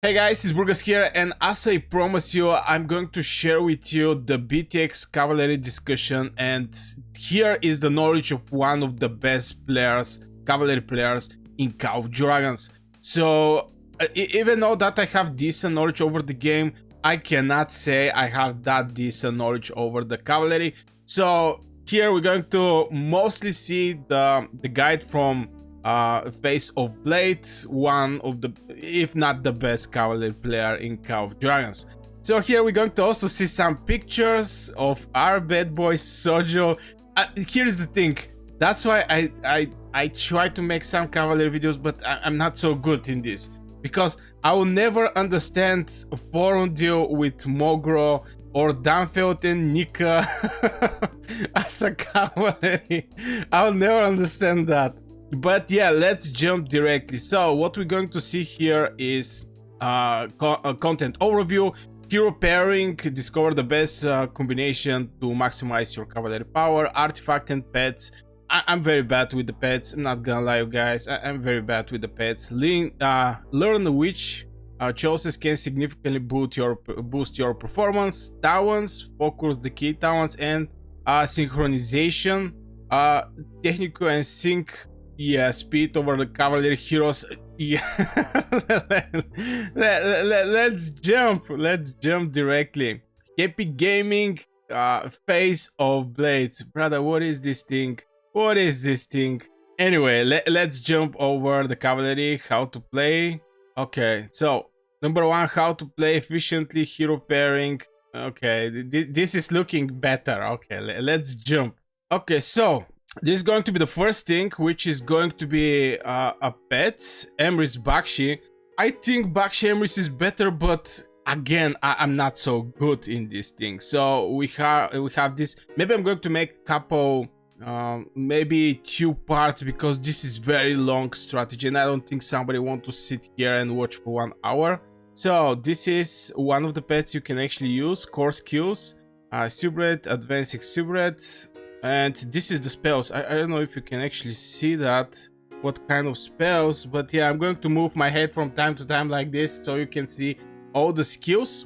Hey guys, it's Burgas here, and as I promised you, I'm going to share with you the BTX Cavalry discussion, and here is the knowledge of one of the best players, Cavalry players in Call of Dragons. So, even though that I have decent knowledge over the game, I cannot say I have that decent knowledge over the Cavalry. So, here we're going to mostly see the guide from Face of Blade, one of the, if not the best cavalry player in Call of Dragons. So here we're going to also see some pictures of our bad boy Sojo. Here's the thing, that's why I try to make some cavalry videos, but I'm not so good in this, because I will never understand forum deal with Mogro or Danfeld and Nika as a cavalry. I'll never understand that. But yeah, let's jump directly. So what we're going to see here is content overview, hero pairing, discover the best combination to maximize your cavalry power, artifact and pets. I'm very bad with the pets, I'm not gonna lie you guys, I'm very bad with the pets. Learn which choices can significantly boost your performance, talents, focus the key talents, and synchronization, technical and sync. Yeah, speed over the cavalry heroes. Yeah. Let's jump directly. Happy gaming, Face of Blades. Brother, what is this thing? What is this thing? Anyway, let's jump over the cavalry, how to play. Okay, so number one, how to play efficiently, hero pairing. Okay, this is looking better. Okay, let's jump. Okay, so this is going to be the first thing, which is going to be a pet, Emrys Bakshi. I think Bakshi Emrys is better, but again, I'm not so good in this thing. So we have this. Maybe I'm going to make a couple, maybe 2 parts, because this is very long strategy, and I don't think somebody want to sit here and watch for 1 hour. So this is one of the pets you can actually use. Core skills, Subred, Advancing Subred. And this is the spells. I don't know if you can actually see that, what kind of spells, but yeah, I'm going to move my head from time to time like this so you can see all the skills.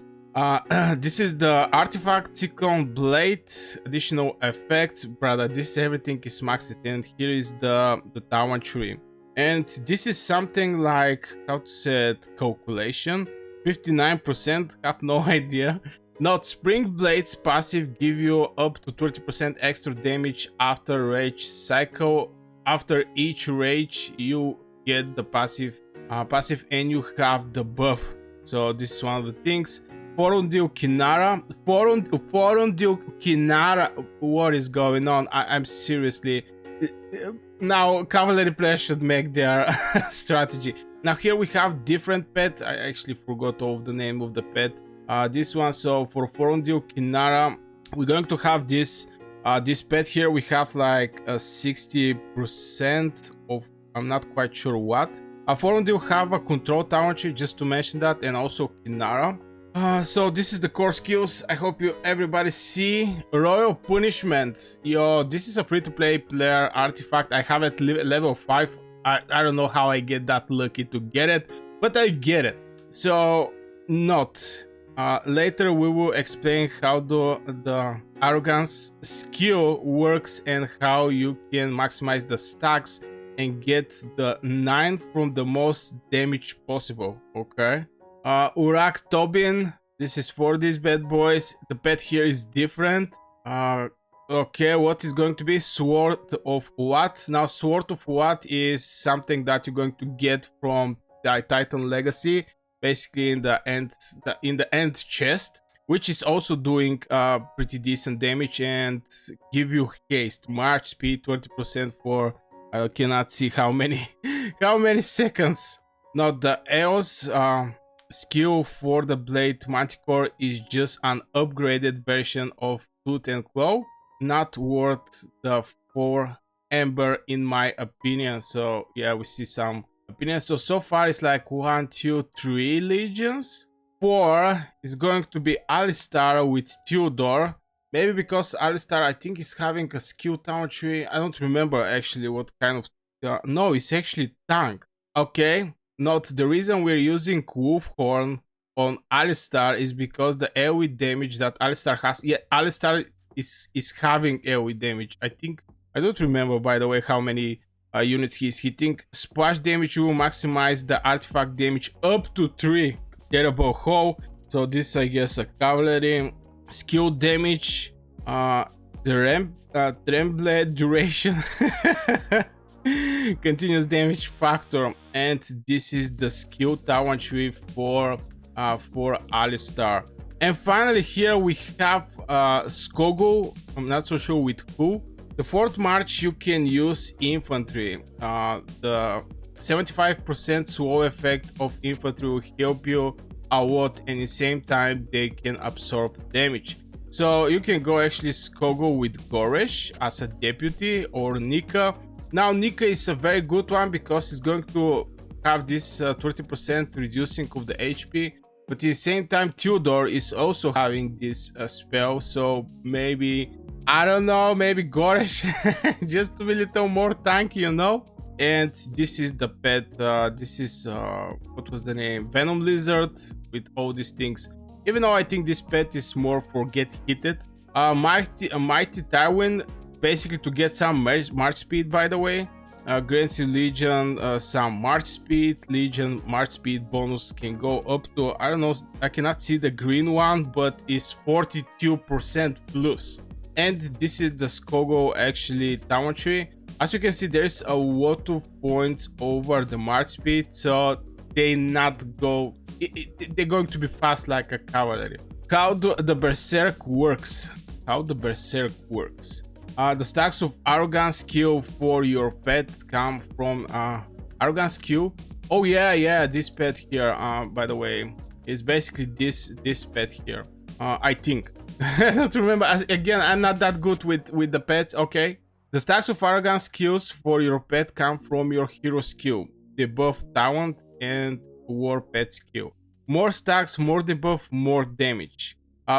This is the artifact, Cyclone Blade, additional effects. Brother, this everything is maxed, and here is the talent tree. And this is something like, how to say it, calculation, 59%, have no idea. Not Spring Blade's passive give you up to 30% extra damage after rage cycle. After each rage you get the passive and you have the buff. So this is one of the things. Forundil Kinara. Forundil Kinara. What is going on? I'm seriously. Now cavalry players should make their strategy. Now here we have different pet. I actually forgot all of the name of the pet. This one, so for Forundil Kinara, we're going to have this this pet here. We have like a 60% of, I'm not quite sure what. Forundil have a control talent tree, just to mention that, and also Kinara. So this is the core skills. I hope everybody see. Royal Punishment. Yo, this is a free-to-play player artifact. I have it level 5. I don't know how I get that lucky to get it, but I get it. So not. Later we will explain how the arrogance skill works and how you can maximize the stacks and get the 9 from the most damage possible. Okay. Urak Tobin, this is for these bad boys. The pet here is different. Okay, what is going to be Sword of What? Now Sword of What is something that you're going to get from the Titan Legacy, basically in the end chest, which is also doing pretty decent damage and give you haste, march speed, 20% for I cannot see how many seconds. Now the EOS skill for the blade Manticore is just an upgraded version of Tooth and Claw, not worth the 4 Ember in my opinion. So yeah, we see some opinions. So far it's like 1, 2, 3 legions. 4 is going to be Alistar with Theodore. Maybe because Alistar, I think, is having a skill talent tree. I don't remember actually what kind of. No, it's actually tank. Okay. note the reason we're using Wolfhorn on Alistar is because the AoE damage that Alistar has. Yeah, Alistar is having AoE damage. I think I don't remember, by the way, how many units he's hitting. Splash damage will maximize the artifact damage up to 3. Terrible hoe. So this, I guess, a cavalry. Skill damage. The tremble duration. Continuous damage factor, and this is the skill talent tree for Alistar. And finally here we have Skogul. I'm not so sure with who. The 4th March you can use Infantry. The 75% slow effect of Infantry will help you a lot, and at the same time they can absorb damage. So you can go actually Skogul with Goresh as a deputy, or Nika. Now Nika is a very good one because it's going to have this 30% reducing of the HP, but at the same time Theodore is also having this spell, so maybe, I don't know, maybe Goresh just to be a little more tanky, you know. And this is the pet, this is what was the name, Venom Lizard, with all these things, even though I think this pet is more for get hitted. Mighty Tywin, basically to get some march speed, by the way. Grants you Legion some march speed. Legion march speed bonus can go up to, I don't know, I cannot see the green one, but it's 42% plus. And this is the Skogul actually talent tree. As you can see, there's a lot of points over the march speed, so they're going to be fast like a cavalry. How the Berserk works. The stacks of arrogance skill for your pet come from arrogance skill. Oh yeah, this pet here, by the way, is basically this pet here. I think. I don't remember. Again, I'm not that good with the pets. Okay. The stacks of arrogance skills for your pet come from your hero skill, debuff talent, and war pet skill. More stacks, more debuff, more damage.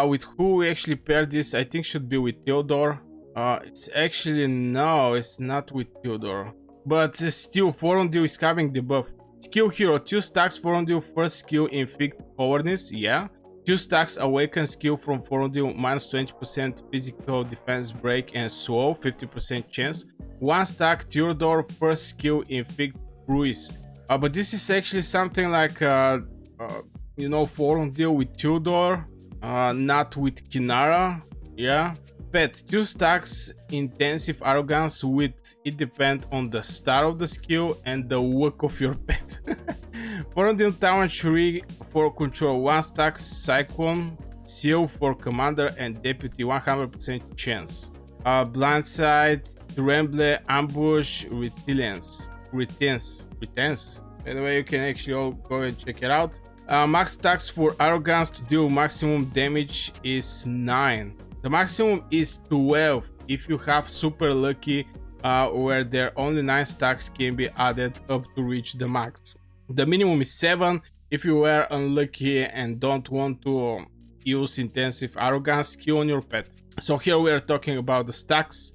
With who we actually pair this, I think should be with Theodore. It's actually, no, it's not with Theodore. But still, Forondil is having debuff. Skill hero, 2 stacks Forondil, first skill inflict cowardice, yeah. 2 stacks awaken skill from Forondil, minus 20% physical defense break and slow, 50% chance. 1 stack Theodore, first skill inflict bruise. But this is actually something like, you know, Forondil with Theodore, not with Kinara, yeah. Pet, 2 stacks intensive arrogance, with it depends on the start of the skill and the work of your pet. Forondil talent tree for control, 1 stack cyclone, seal for commander and deputy, 100% chance. Blindside, tremble, ambush, retence. By the way, you can actually all go and check it out. Max stacks for arrogance to deal maximum damage is 9. The maximum is 12 if you have super lucky, where there only 9 stacks can be added up to reach the max. The minimum is 7 if you were unlucky and don't want to use intensive arrogance skill on your pet. So here we are talking about the stacks.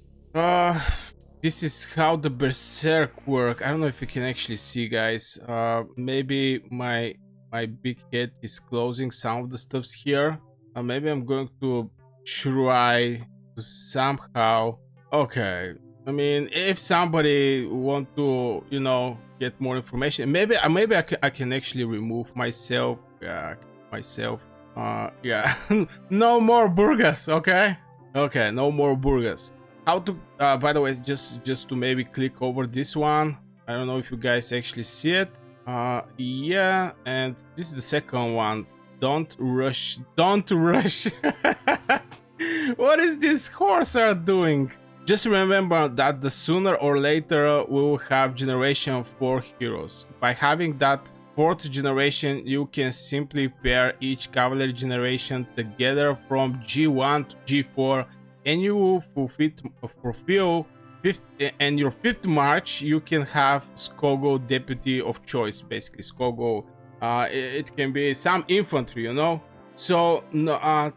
This is how the Berserk work. I don't know if you can actually see, guys. Maybe my big head is closing some of the stuffs here. Maybe I'm going to try to somehow. Okay, I mean, if somebody want to, you know, get more information, maybe I can actually remove myself. Yeah. No more burgers. Okay, no more burgers. How to by the way, just to maybe click over this one. I don't know if you guys actually see it. Yeah, and this is the second one. Don't rush. What is this horse are doing? Just remember that the sooner or later we will have generation 4 heroes. By having that 4th generation, you can simply pair each cavalry generation together from G1 to G4, and you will fulfill and your 5th march you can have Skogul deputy of choice. Basically Skogul, it can be some infantry, you know. So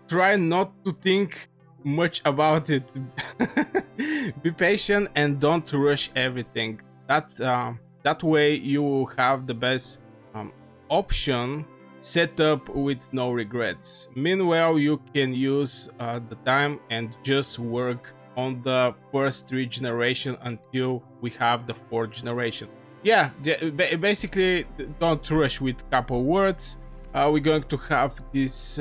try not to think much about it. Be patient and don't rush everything. That way you will have the best option set up with no regrets. Meanwhile, you can use the time and just work on the first 3 generation until we have the 4th generation. Yeah, basically, don't rush with couple words. We're going to have this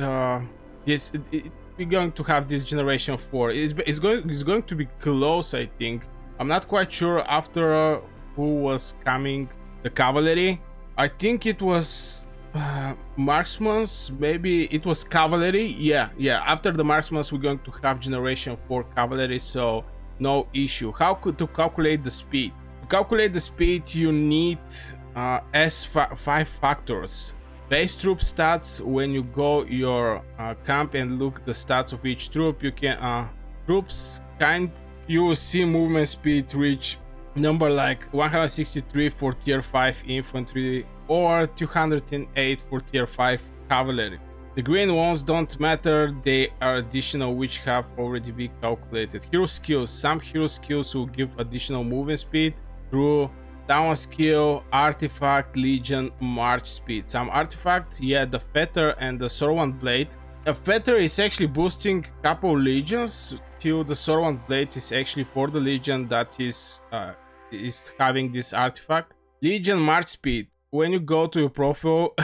we're going to have this generation 4. It's going to be close, I think. I'm not quite sure after who was coming the cavalry. I think it was marksmans, maybe it was cavalry. Yeah, after the marksmans we're going to have generation 4 cavalry, so no issue. How to calculate the speed? To calculate the speed you need S5 factors. Base troop stats. When you go your camp and look the stats of each troop, you can troops kind, you will see movement speed reach number like 163 for tier 5 infantry or 208 for tier 5 cavalry. The green ones don't matter, they are additional, which have already been calculated. Hero skills. Some hero skills will give additional movement speed through down skill, artifact, legion, march speed. Some artifact, yeah, the fetter and the Sorwant blade. The fetter is actually boosting couple legions till the Sorwant blade is actually for the legion that is having this artifact. Legion march speed. When you go to your profile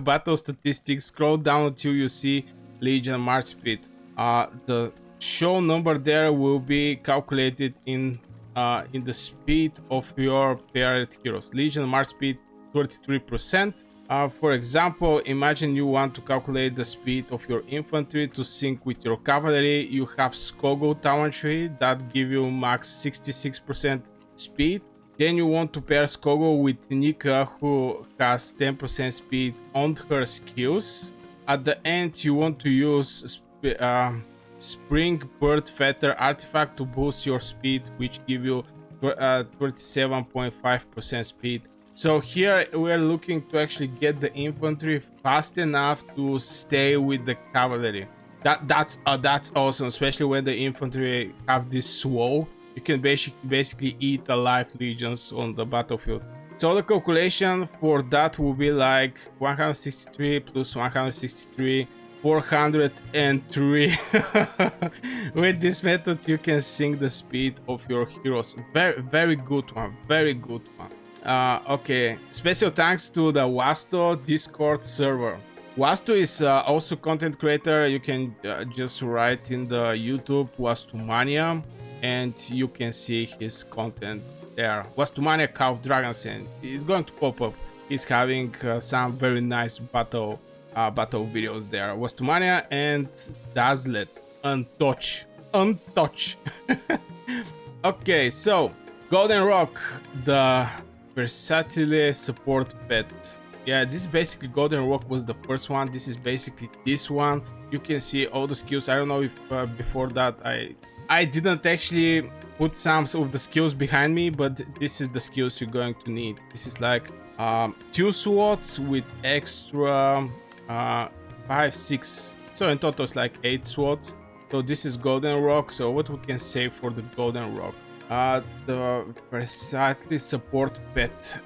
battle statistics, scroll down until you see legion march speed. The show number there will be calculated in the speed of your paired heroes. Legion march speed 33%. For example, imagine you want to calculate the speed of your infantry to sync with your cavalry. You have Skogo Talentry that give you max 66% speed. Then you want to pair Skogo with Nika, who has 10% speed on her skills. At the end, you want to use Spring Bird Feather artifact to boost your speed, which give you 37.5% speed. So here we're looking to actually get the infantry fast enough to stay with the cavalry. That's awesome, especially when the infantry have this swole. You can basically eat alive legions on the battlefield. So the calculation for that will be like 163 plus 163, 403. With this method you can sync the speed of your heroes. Very good one, very good one. Okay, special thanks to the Wasto Discord server. Wasto is also content creator. You can just write in the YouTube Wastomania and you can see his content there. Wastomania Call of Dragons, and it's going to pop up. He's having some very nice battle videos there. Wastomania and Dazzlet Untouch. Okay, so Golden Rock, the versatile support pet. Yeah, this is basically Golden Rock was the first one. This is basically this one. You can see all the skills. I don't know if before that I didn't actually put some of the skills behind me, but this is the skills you're going to need. This is like 2 swords with extra 5, 6. So in total it's like 8 swords. So this is Golden Rock. So what we can say for the Golden Rock? The versatile support pet.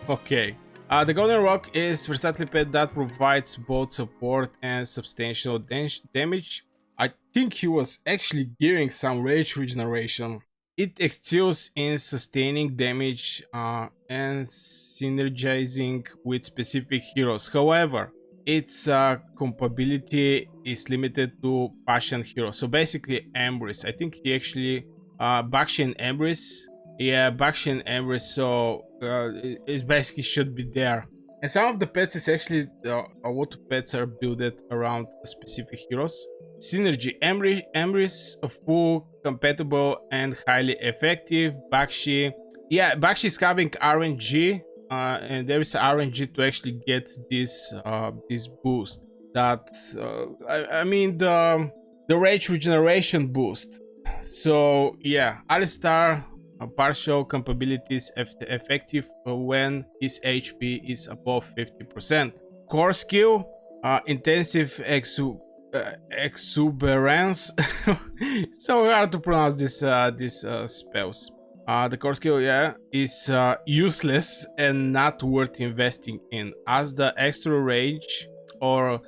Okay. The Golden Rock is versatile pet that provides both support and substantial damage. I think he was actually giving some rage regeneration. It excels in sustaining damage and synergizing with specific heroes. However, its compatibility is limited to Passion heroes. So basically Embrace. I think he actually Bakshi and Embrace. Yeah, Bakshi and Embrace. So it basically should be there. And some of the pets is actually a lot of pets are built around specific heroes. Synergy. Embrace, full, compatible, and highly effective. Bakshi. Yeah, Bakshi is having RNG, and there is RNG to actually get this this boost. That I mean the rage regeneration boost. So yeah, Alistar partial compatibilities effective when his HP is above 50%. Core skill, intensive exuberance. So hard to pronounce these spells. The core skill, yeah, is useless and not worth investing in, as the extra rage or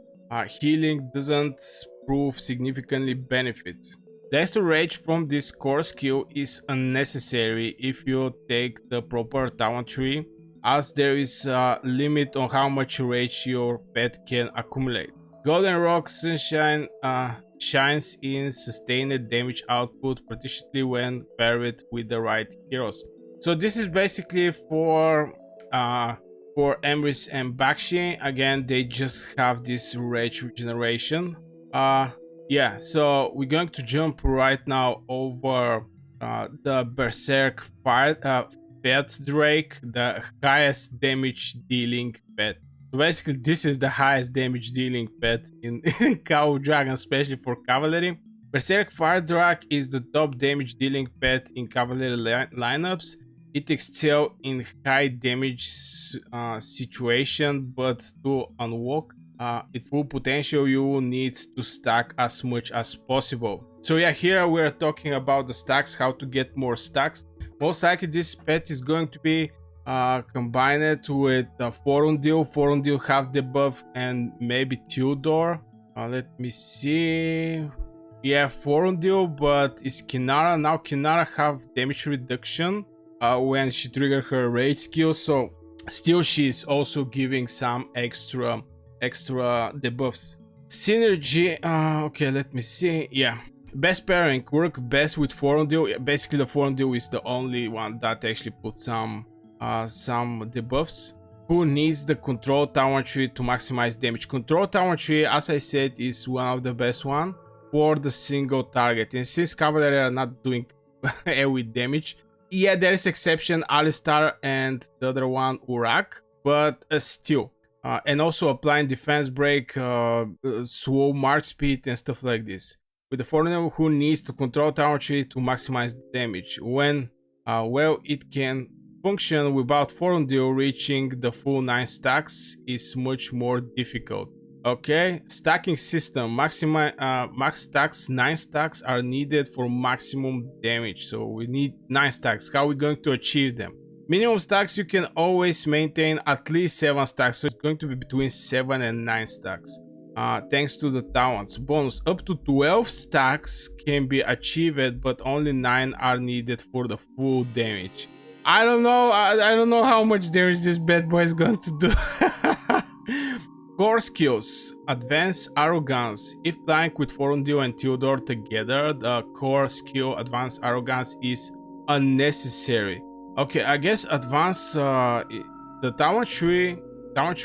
healing doesn't prove significantly benefits. The extra rage from this core skill is unnecessary if you take the proper talent tree, as there is a limit on how much rage your pet can accumulate. Golden Rock Sunshine shines in sustained damage output, particularly when paired with the right heroes. So this is basically uh, for Emrys and Bakshi. Again, they just have this rage regeneration. Uh, yeah, so we're going to jump right now over the Berserk Feadreak, the highest damage dealing pet. So basically, this is the highest damage dealing pet in Cow Dragon, especially for Cavalry. Berserk Feadreak is the top damage dealing pet in Cavalry lineups. It excels in high damage situation, but to unlock its full potential, you will need to stack as much as possible. So yeah, here we're talking about the stacks, how to get more stacks. Most likely this pet is going to be combined with Forundil. Forundil have the buff, and maybe Theodore. Let me see. Yeah, Forundil, but it's Kinara. Now Kinara have damage reduction when she trigger her rage skill, so still she's also giving some extra debuffs. Synergy, okay, let me see. Yeah, best pairing work best with Forundil. Basically, the Forundil is the only one that actually puts some debuffs. Who needs the control talent tree to maximize damage? Control talent tree, as I said, is one of the best one for the single target. And since Cavalry are not doing AoE damage, yeah, there is exception, Alistar and the other one, Urak, but still. And also applying defense break, slow mark speed and stuff like this. With the foreigner who needs to control talent tree to maximize damage, when well it can function without Forundil reaching the full 9 stacks is much more difficult. Okay, stacking system, max stacks, 9 stacks are needed for maximum damage, so we need 9 stacks. How are we going to achieve them? Minimum stacks, you can always maintain at least 7 stacks, so it's going to be between 7 and 9 stacks. Thanks to the talents. Bonus, up to 12 stacks can be achieved, but only 9 are needed for the full damage. I don't know, I don't know how much damage this bad boy is going to do. Core skills, Advanced Arrogance. If playing with Forundil and Theodore together, the core skill Advanced Arrogance is unnecessary. Okay, I guess Advanced, the talent tree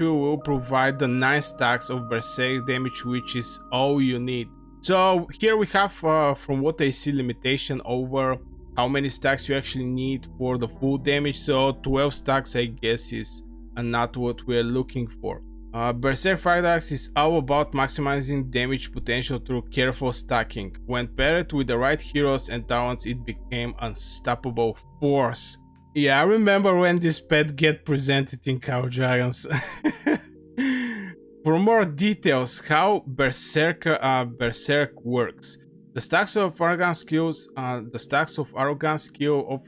will provide the 9 stacks of Berserk damage, which is all you need. So here we have, from what I see, limitation over how many stacks you actually need for the full damage. So 12 stacks, I guess, is not what we're looking for. Berserk Feadreak is all about maximizing damage potential through careful stacking. When paired with the right heroes and talents, it became unstoppable force. Yeah, I remember when this pet get presented in Cow Dragons. For more details, how Berserk works. The stacks of arrogance skills, of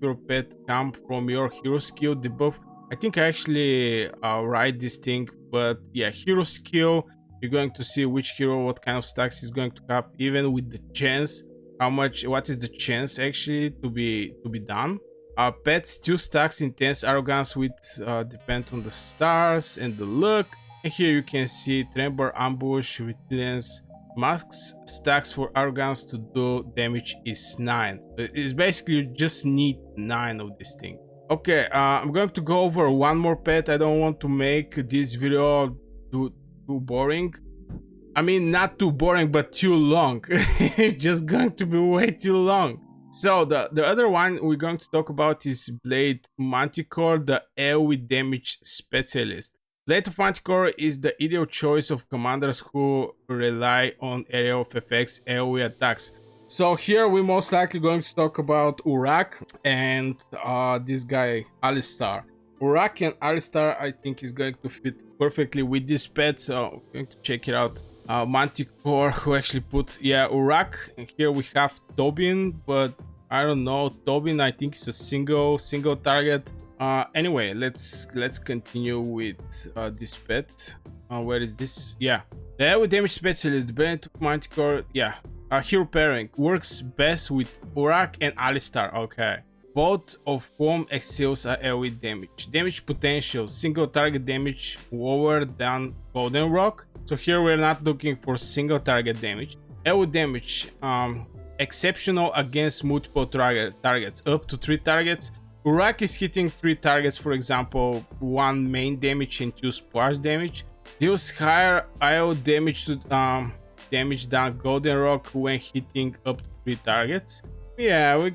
your pet come from your hero skill debuff. I think I actually write this thing, but yeah, hero skill, you're going to see which hero, what kind of stacks is going to have, even with the chance, what is the chance actually to be done. Pets 2 stacks intense arrogance with depend on the stars and the luck. And here you can see Tremor, Ambush, Resilience. Max stacks for arrogance to do damage is 9. It's basically you just need 9 of this thing. Okay, I'm going to go over one more pet. I don't want to make this video too boring. I mean, not too boring, but too long. It's just going to be way too long. So the other one we're going to talk about is Blade Manticore, the AoE damage specialist. Blade of Manticore is the ideal choice of commanders who rely on area of effects AoE attacks. So here we're most likely going to talk about Urak and this guy Alistar. Urak and Alistar, I think, is going to fit perfectly with this pet, so I'm going to check it out. Manticore, who actually put, yeah, Urak, and here we have Tobin, but I don't know. Tobin, I think it's a single target. Anyway, let's continue with this pet. Where is this? Yeah, the AoE damage specialist, the Behemoth Manticore. Yeah, hero pairing works best with Urak and Alistar. Okay, both of whom excels at AoE damage. Damage potential, single target damage lower than Golden Rock. So here we're not looking for single target damage. AoE damage, exceptional against multiple targets, up to 3 targets. Urak is hitting 3 targets, for example, 1 main damage and 2 splash damage. Deals higher IO damage to damage than Golden Rock when hitting up to 3 targets. Yeah,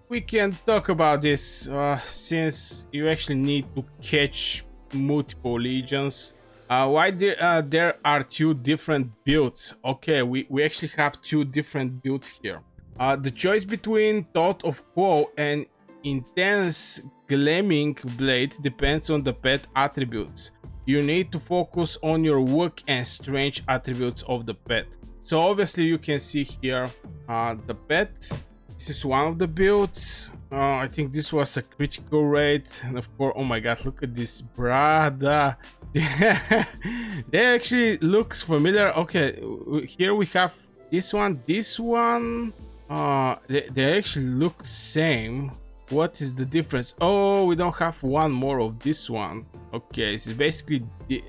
we can talk about this since you actually need to catch multiple legions. Why there are 2 different builds? Okay, we actually have 2 different builds here. The choice between Thought of Woe and Intense Gleaming Blade depends on the pet attributes. You need to focus on your weak and strange attributes of the pet. So obviously you can see here the pet. This is one of the builds. I think this was a critical rate, and of course, oh my god, look at this, brother. They actually looks familiar. Okay, here we have this one. They actually look same. What is the difference? Oh, we don't have one more of this one. Okay, so basically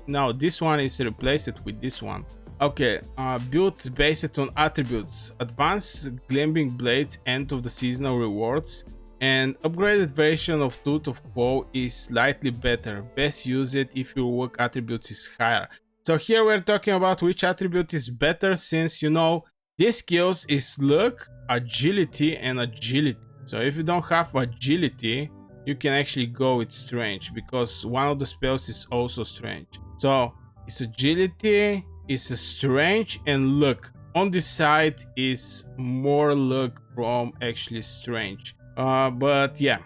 now this one is replaced with this one. Okay, built based on attributes, advanced gleaming blades, end of the seasonal rewards, and upgraded version of Tooth of Woe is slightly better. Best use it if your work attributes is higher. So here we're talking about which attribute is better, since you know these skills is luck, agility, and agility. So if you don't have agility, you can actually go with strange, because one of the spells is also strange. So it's agility, it's a strange, and luck. On this side is more luck from actually strange. But yeah,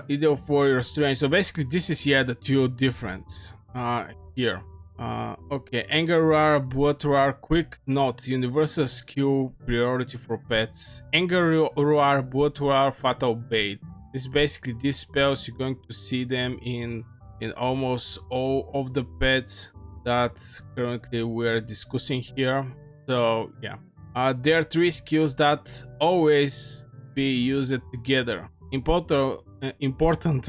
either for your strange. So basically this is the 2 difference here. Okay, Anger Roar, Blood Roar. Quick note: universal skill priority for pets. Anger Roar, Blood Roar, Fatal Bait. This is basically these spells. You're going to see them in almost all of the pets that currently we're discussing here. So yeah, there are 3 skills that always be used together. Important.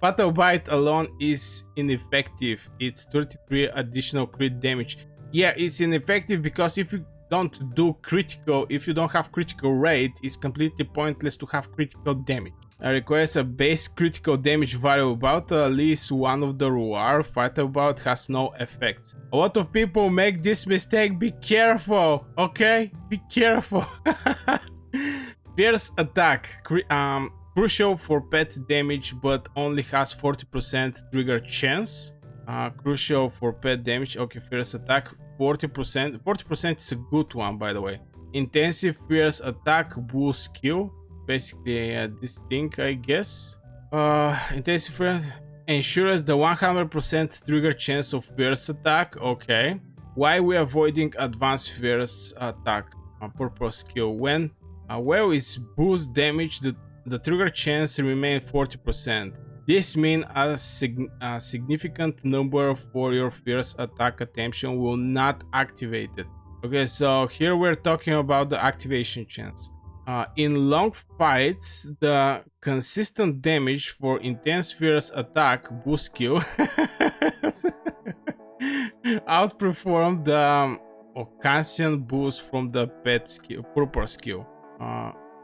Fatal Bite alone is ineffective. It's 33 additional crit damage. Yeah, it's ineffective because if you don't do critical, if you don't have critical rate, it's completely pointless to have critical damage. It requires a base critical damage value about at least one of the Roar. Fatal Bout has no effects. A lot of people make this mistake. Be careful, okay? Be careful. Fierce Attack. Crucial for pet damage, but only has 40% trigger chance. Crucial for pet damage. Okay, Fierce Attack, 40%. 40% is a good one, by the way. Intensive Fierce Attack boost skill. Basically, this thing, I guess. Intensive Fierce ensures the 100% trigger chance of Fierce Attack. Okay. Why we avoiding Advanced Fierce Attack? Purple skill. When well is boost damage, the trigger chance remain 40%. This means a significant number for your fierce attack attention will not activate it. Okay, so here we're talking about the activation chance. In long fights, the consistent damage for intense fierce attack boost skill outperform the occasion boost from the pet skill, purple skill.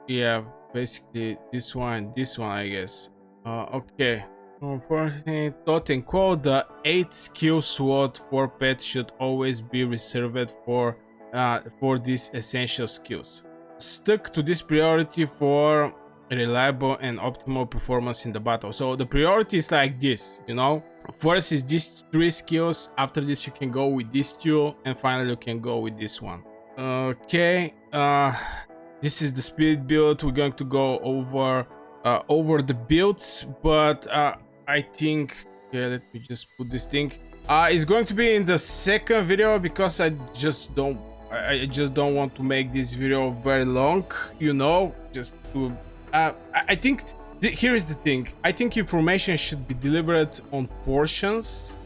Yeah, basically this one, I guess. Okay. Unfortunately, Thought and Quote, the 8 skill slot for pets should always be reserved for these essential skills. Stuck to this priority for reliable and optimal performance in the battle. So the priority is like this, you know. First is these 3 skills. After this, you can go with these 2, and finally you can go with this one. Okay. This is the speed build. We're going to go over the builds, but I think, yeah, let me just put this thing. It's going to be in the second video because I just don't I just don't want to make this video very long, you know, just to I think here is the thing. I think information should be delivered on portions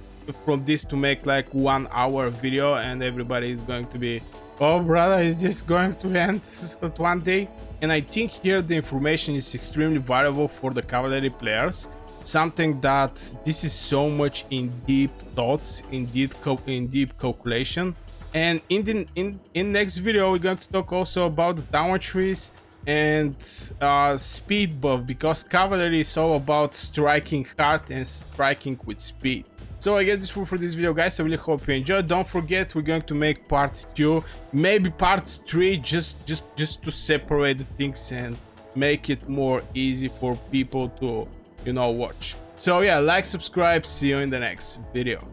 from this to make like 1 hour video, and everybody is going to be, oh brother, is this going to end at one day? And I think here the information is extremely valuable for the cavalry players, something that this is so much in deep thoughts, in deep calculation. And in next video we're going to talk also about the downward trees and speed buff, because cavalry is all about striking hard and striking with speed. So I guess this will for this video, guys. I really hope you enjoyed. Don't forget, we're going to make part 2, maybe part 3, just to separate the things and make it more easy for people to, you know, watch. So yeah, like, subscribe, see you in the next video.